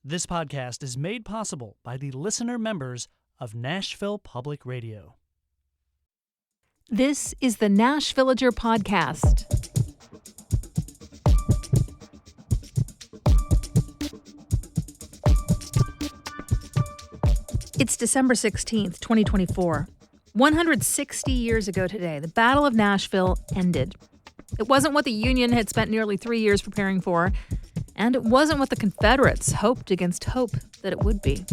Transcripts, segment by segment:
This podcast is made possible by the listener members of Nashville Public Radio. This is the Nashvillager Podcast. It's December 16th, 2024. 160 years ago today, the Battle of Nashville ended. It wasn't what the Union had spent nearly 3 years preparing for, and it wasn't what the Confederates hoped against hope that it would be.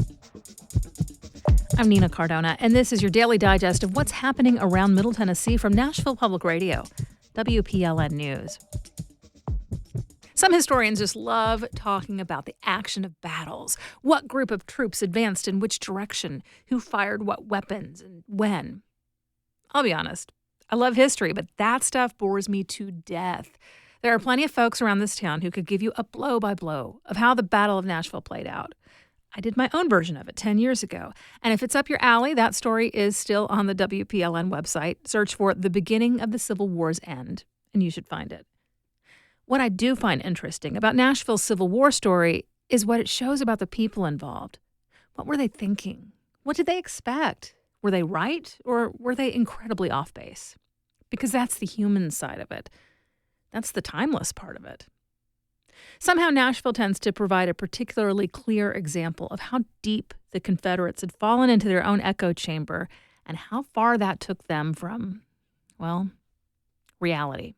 I'm Nina Cardona, and this is your daily digest of what's happening around Middle Tennessee from Nashville Public Radio, WPLN News. Some historians just love talking about the action of battles, what group of troops advanced in which direction, who fired what weapons, and when. I'll be honest, I love history, but that stuff bores me to death. There are plenty of folks around this town who could give you a blow-by-blow of how the Battle of Nashville played out. I did my own version of it 10 years ago, and if it's up your alley, that story is still on the WPLN website. Search for The Beginning of the Civil War's End, and you should find it. What I do find interesting about Nashville's Civil War story is what it shows about the people involved. What were they thinking? What did they expect? Were they right, or were they incredibly off base? Because that's the human side of it. That's the timeless part of it. Somehow Nashville tends to provide a particularly clear example of how deep the Confederates had fallen into their own echo chamber and how far that took them from, well, reality.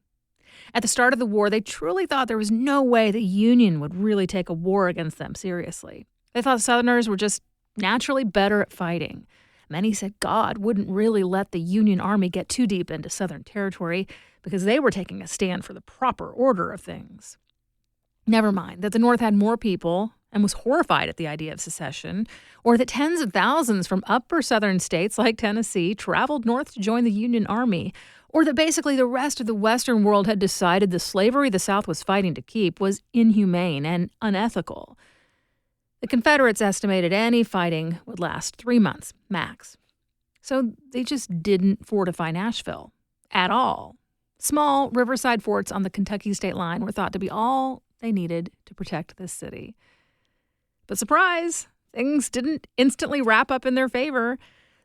At the start of the war, they truly thought there was no way the Union would really take a war against them seriously. They thought Southerners were just naturally better at fighting. Many said God wouldn't really let the Union Army get too deep into Southern territory because they were taking a stand for the proper order of things. Never mind that the North had more people and was horrified at the idea of secession, or that tens of thousands from upper Southern states like Tennessee traveled north to join the Union Army, or that basically the rest of the Western world had decided the slavery the South was fighting to keep was inhumane and unethical. The Confederates estimated any fighting would last 3 months, max. So they just didn't fortify Nashville at all. Small riverside forts on the Kentucky state line were thought to be all they needed to protect this city. But surprise, things didn't instantly wrap up in their favor.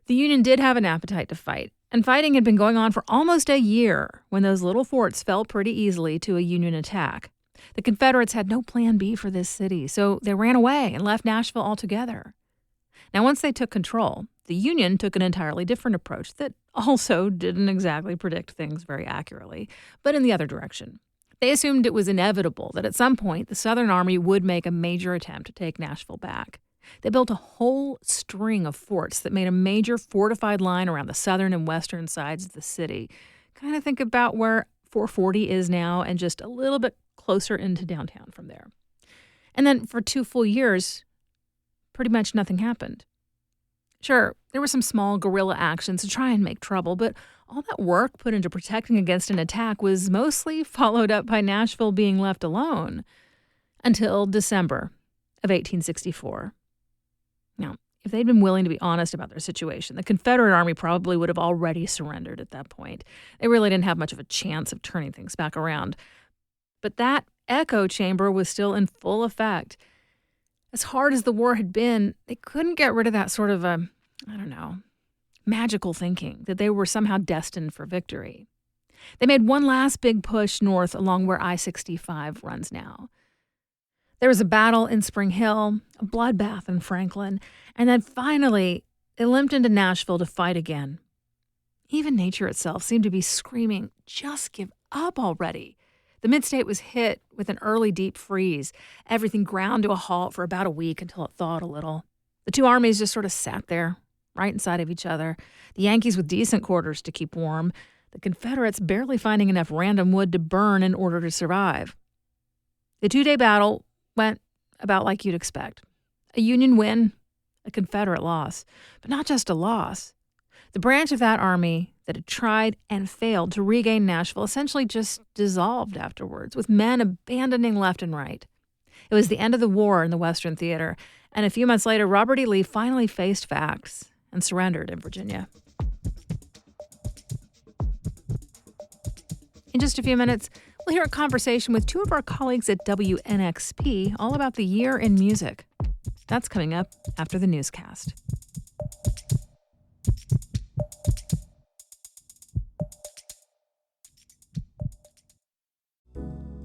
The Union did have an appetite to fight, and fighting had been going on for almost a year when those little forts fell pretty easily to a Union attack. The Confederates had no plan B for this city, so they ran away and left Nashville altogether. Now, once they took control, the Union took an entirely different approach that also didn't exactly predict things very accurately, but in the other direction. They assumed it was inevitable that at some point the Southern Army would make a major attempt to take Nashville back. They built a whole string of forts that made a major fortified line around the southern and western sides of the city. Kind of think about where 440 is now and just a little bit closer into downtown from there. And then for 2 full years, pretty much nothing happened. Sure, there were some small guerrilla actions to try and make trouble, but all that work put into protecting against an attack was mostly followed up by Nashville being left alone until December of 1864. Now, if they'd been willing to be honest about their situation, the Confederate Army probably would have already surrendered at that point. They really didn't have much of a chance of turning things back around. But that echo chamber was still in full effect. As hard as the war had been, they couldn't get rid of that sort of magical thinking that they were somehow destined for victory. They made one last big push north along where I-65 runs now. There was a battle in Spring Hill, a bloodbath in Franklin, and then finally they limped into Nashville to fight again. Even nature itself seemed to be screaming, just give up already. The midstate was hit with an early deep freeze. Everything ground to a halt for about a week until it thawed a little. The two armies just sort of sat there, right inside of each other. The Yankees with decent quarters to keep warm. The Confederates barely finding enough random wood to burn in order to survive. The 2-day battle went about like you'd expect. A Union win, a Confederate loss. But not just a loss. The branch of that army that had tried and failed to regain Nashville essentially just dissolved afterwards, with men abandoning left and right. It was the end of the war in the Western Theater, and a few months later, Robert E. Lee finally faced facts and surrendered in Virginia. In just a few minutes, We'll hear a conversation with two of our colleagues at WNXP all about the year in music. That's coming up after the newscast.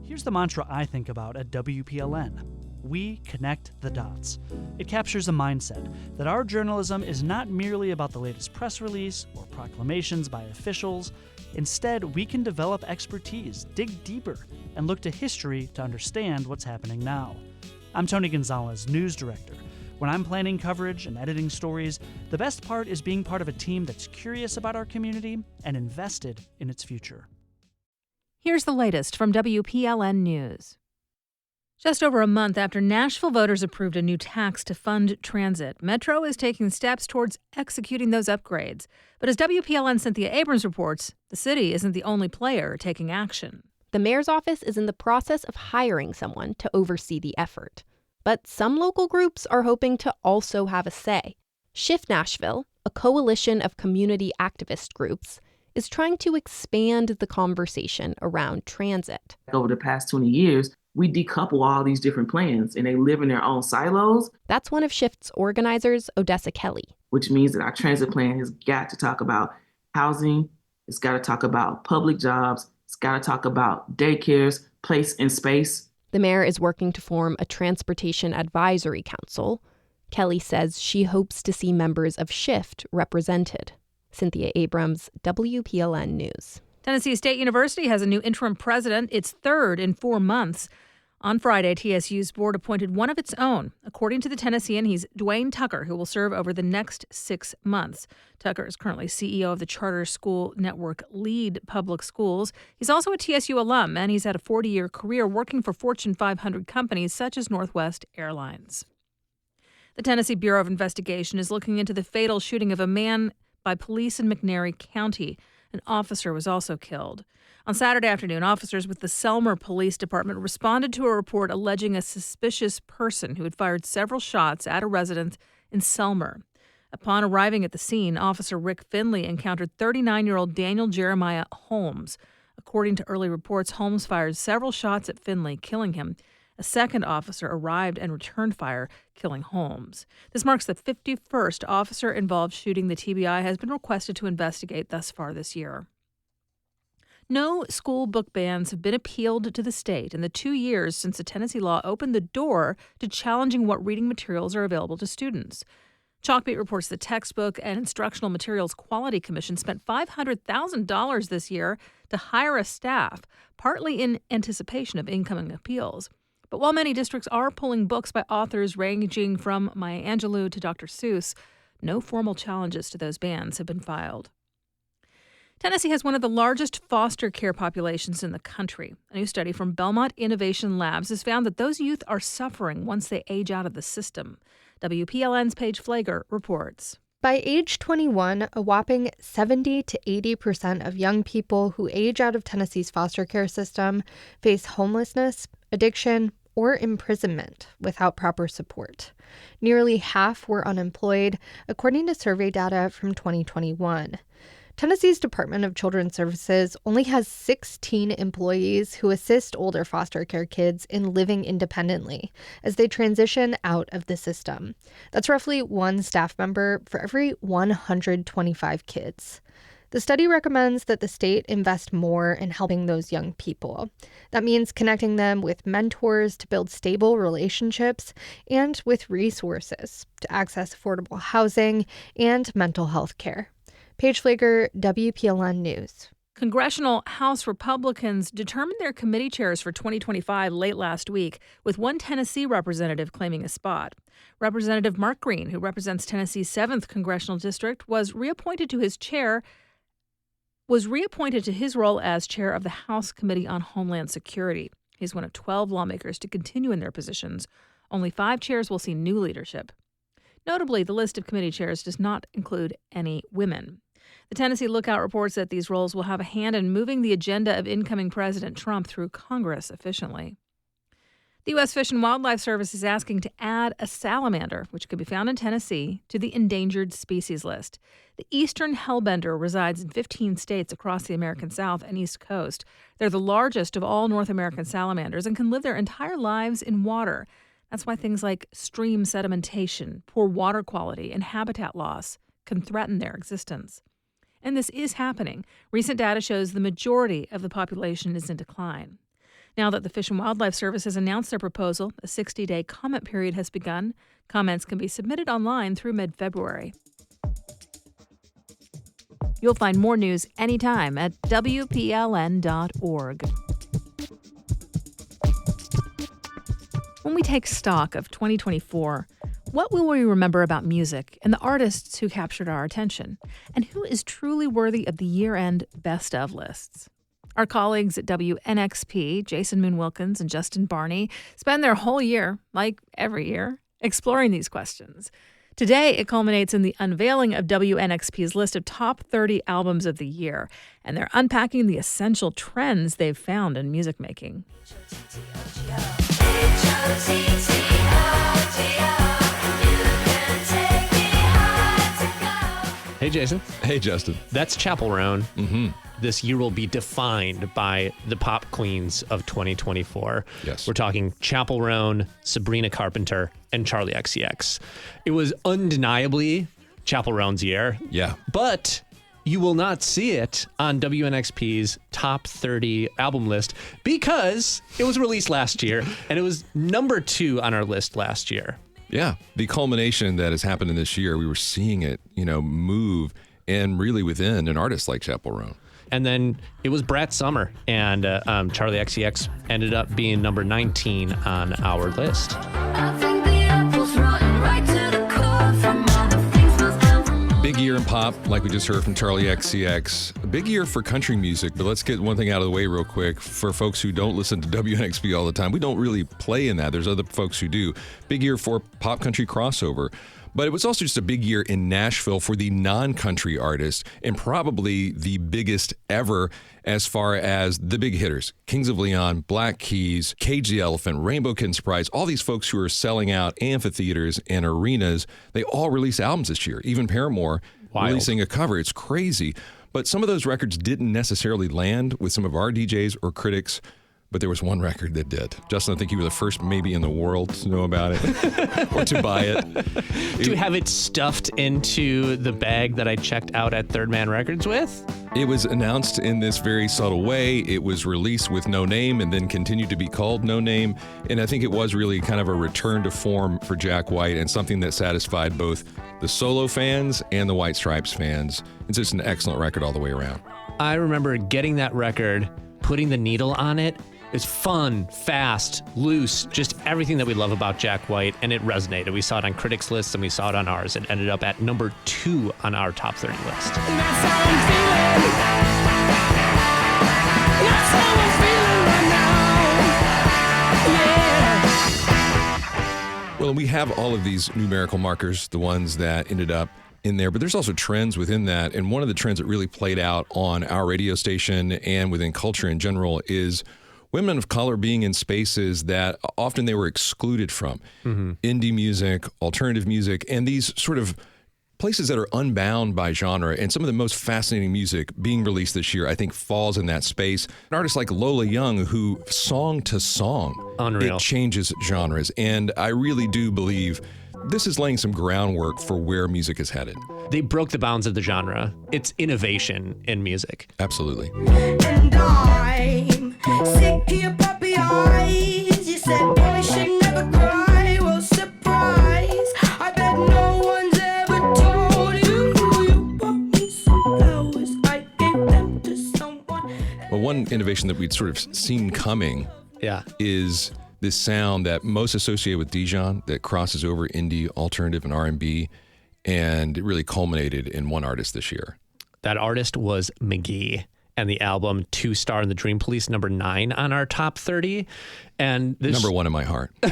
Here's the mantra I think about at WPLN. We connect the dots. It captures a mindset that our journalism is not merely about the latest press release or proclamations by officials. Instead, we can develop expertise, dig deeper, and look to history to understand what's happening now. I'm Tony Gonzalez, news director. When I'm planning coverage and editing stories, the best part is being part of a team that's curious about our community and invested in its future. Here's the latest from WPLN News. Just over a month after Nashville voters approved a new tax to fund transit, Metro is taking steps towards executing those upgrades. But as WPLN Cynthia Abrams reports, the city isn't the only player taking action. The mayor's office is in the process of hiring someone to oversee the effort. But some local groups are hoping to also have a say. Shift Nashville, a coalition of community activist groups, is trying to expand the conversation around transit. Over the past 20 years, we decouple all these different plans and they live in their own silos. That's one of Shift's organizers, Odessa Kelly. Which means that our transit plan has got to talk about housing, it's got to talk about public jobs, it's got to talk about daycares, place and space. The mayor is working to form a transportation advisory council. Kelly says she hopes to see members of Shift represented. Cynthia Abrams, WPLN News. Tennessee State University has a new interim president, its third in 4 months. On Friday, TSU's board appointed one of its own. According to the Tennessean, he's Dwayne Tucker, who will serve over the next 6 months. Tucker is currently CEO of the charter school network Lead Public Schools. He's also a TSU alum, and he's had a 40-year career working for Fortune 500 companies such as Northwest Airlines. The Tennessee Bureau of Investigation is looking into the fatal shooting of a man by police in McNairy County. An officer was also killed. On Saturday afternoon, officers with the Selmer Police Department responded to a report alleging a suspicious person who had fired several shots at a residence in Selmer. Upon arriving at the scene, Officer Rick Finley encountered 39-year-old Daniel Jeremiah Holmes. According to early reports, Holmes fired several shots at Finley, killing him. A second officer arrived and returned fire, killing Holmes. This marks the 51st officer-involved shooting the TBI has been requested to investigate thus far this year. No school book bans have been appealed to the state in the 2 years since the Tennessee law opened the door to challenging what reading materials are available to students. Chalkbeat reports the Textbook and Instructional Materials Quality Commission spent $500,000 this year to hire a staff, partly in anticipation of incoming appeals. But while many districts are pulling books by authors ranging from Maya Angelou to Dr. Seuss, no formal challenges to those bans have been filed. Tennessee has one of the largest foster care populations in the country. A new study from Belmont Innovation Labs has found that those youth are suffering once they age out of the system. WPLN's Paige Flager reports. By age 21, a whopping 70 to 80% of young people who age out of Tennessee's foster care system face homelessness, addiction, or imprisonment without proper support. Nearly half were unemployed, according to survey data from 2021. Tennessee's Department of Children's Services only has 16 employees who assist older foster care kids in living independently as they transition out of the system. That's roughly one staff member for every 125 kids. The study recommends that the state invest more in helping those young people. That means connecting them with mentors to build stable relationships and with resources to access affordable housing and mental health care. Paige Flager, WPLN News. Congressional House Republicans determined their committee chairs for 2025 late last week, with one Tennessee representative claiming a spot. Representative Mark Green, who represents Tennessee's 7th Congressional District, was reappointed to his role as chair of the House Committee on Homeland Security. He's one of 12 lawmakers to continue in their positions. Only 5 chairs will see new leadership. Notably, the list of committee chairs does not include any women. The Tennessee Lookout reports that these roles will have a hand in moving the agenda of incoming President Trump through Congress efficiently. The U.S. Fish and Wildlife Service is asking to add a salamander, which could be found in Tennessee, to the endangered species list. The eastern hellbender resides in 15 states across the American South and East Coast. They're the largest of all North American salamanders and can live their entire lives in water. That's why things like stream sedimentation, poor water quality, and habitat loss can threaten their existence. And this is happening. Recent data shows the majority of the population is in decline. Now that the Fish and Wildlife Service has announced their proposal, a 60-day comment period has begun. Comments can be submitted online through mid-February. You'll find more news anytime at WPLN.org. When we take stock of 2024, what will we remember about music and the artists who captured our attention? And who is truly worthy of the year-end best of lists? Our colleagues at WNXP, Jason Moon-Wilkins and Justin Barney, spend their whole year, like every year, exploring these questions. Today, it culminates in the unveiling of WNXP's list of top 30 albums of the year, and they're unpacking the essential trends they've found in music making. Hey, Jason. Hey, Justin. That's Chapel Roan. Mm-hmm. This year will be defined by the pop queens of 2024. Yes. We're talking Chapel Roan, Sabrina Carpenter, and Charli XCX. It was undeniably Chapel Roan's year. Yeah. But you will not see it on WNXP's top 30 album list because it was released last year and it was number 2 on our list last year. Yeah. The culmination that has happened in this year, we were seeing it, move and really within an artist like Chapel Roan. And then it was Brat Summer, and Charli XCX ended up being number 19 on our list. Big year in pop, like we just heard from Charli XCX. A big year for country music, but let's get one thing out of the way real quick. For folks who don't listen to WNXP all the time, we don't really play in that. There's other folks who do. Big year for pop country crossover. But it was also just a big year in Nashville for the non-country artists, and probably the biggest ever as far as the big hitters. Kings of Leon, Black Keys, Cage the Elephant, Rainbow Kid and Surprise, all these folks who are selling out amphitheaters and arenas, they all released albums this year. Even Paramore releasing a cover. It's crazy. But some of those records didn't necessarily land with some of our DJs or critics. But there was one record that did. Justin, I think you were the first maybe in the world to know about it or to buy it. To have it stuffed into the bag that I checked out at Third Man Records with? It was announced in this very subtle way. It was released with no name and then continued to be called No Name. And I think it was really kind of a return to form for Jack White and something that satisfied both the solo fans and the White Stripes fans. It's just an excellent record all the way around. I remember getting that record, putting the needle on it. It's fun, fast, loose, just everything that we love about Jack White, and it resonated. We saw it on critics' lists and we saw it on ours. It ended up at number 2 on our top 30 list. And that's how I'm feeling. That's how I'm feeling right now. Yeah. Well, we have all of these numerical markers, the ones that ended up in there, but there's also trends within that. And one of the trends that really played out on our radio station and within culture in general is women of color being in spaces that often they were excluded from. Mm-hmm. Indie music, alternative music, and these sort of places that are unbound by genre. And some of the most fascinating music being released this year, I think, falls in that space. An artist like Lola Young, who song to song, Unreal. It changes genres. And I really do believe this is laying some groundwork for where music is headed. They broke the bounds of the genre. It's innovation in music. Absolutely. And I'm sick of your puppy eyes. You said boys should never cry. Well, surprise, I bet no one's ever told you. You bought me some flowers, I gave them to someone. Well, one innovation that we'd sort of seen coming is this sound that most associated with Dijon that crosses over indie, alternative, and R&B, and it really culminated in one artist this year. That artist was McGee, and the album 2 Star and the Dream Police, number 9 on our top 30. And this, number 1 in my heart. I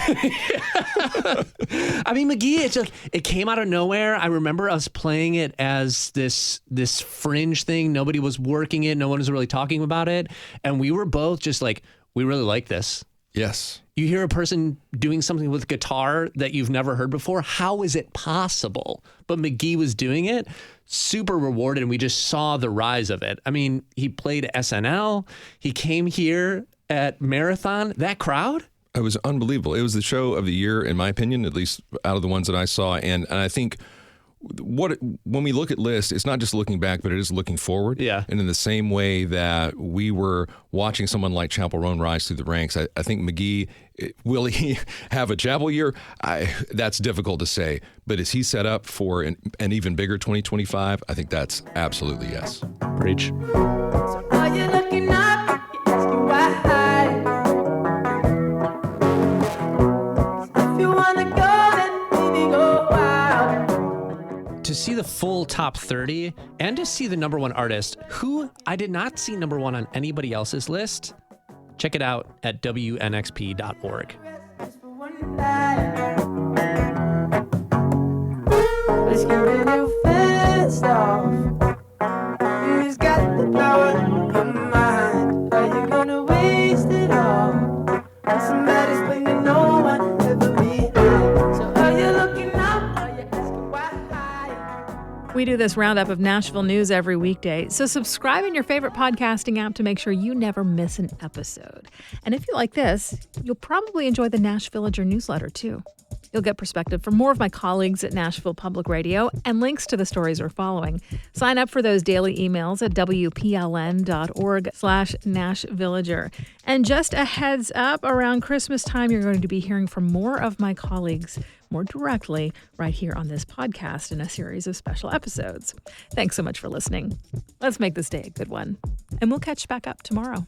mean, McGee, it came out of nowhere. I remember us playing it as this fringe thing. Nobody was working it. No one was really talking about it. And we were both just like, we really like this. Yes. You hear a person doing something with guitar that you've never heard before. How is it possible? But McGee was doing it, super rewarded, and we just saw the rise of it. I mean, he played SNL. He came here at Marathon. That crowd? It was unbelievable. It was the show of the year, in my opinion, at least out of the ones that I saw. And I think when we look at lists, it's not just looking back, but it is looking forward. Yeah. And in the same way that we were watching someone like Chapel Roan rise through the ranks, I think McGee, will he have a Chapel year? That's difficult to say. But is he set up for an even bigger 2025? I think that's absolutely yes. Preach. Are you looking up? You're asking why. If you wanna go, then baby, go wild. To see the full top 30 and to see the number one artist, who I did not see number one on anybody else's list, check it out at WNXP.org. Just for one night. Let's get real fast off. You just got the power of your mind. Are you gonna waste it all on somebody's thing that no one ever behind? So are you looking up? Are you asking why? We do this roundup of Nashville news every weekday, so subscribe in your favorite podcasting app to make sure you never miss an episode. And if you like this, you'll probably enjoy the Nashvillager newsletter too. You'll get perspective from more of my colleagues at Nashville Public Radio and links to the stories we're following. Sign up for those daily emails at WPLN.org/NashVillager. And just a heads up, around Christmas time, you're going to be hearing from more of my colleagues more directly right here on this podcast in a series of special episodes. Thanks so much for listening. Let's make this day a good one. And we'll catch back up tomorrow.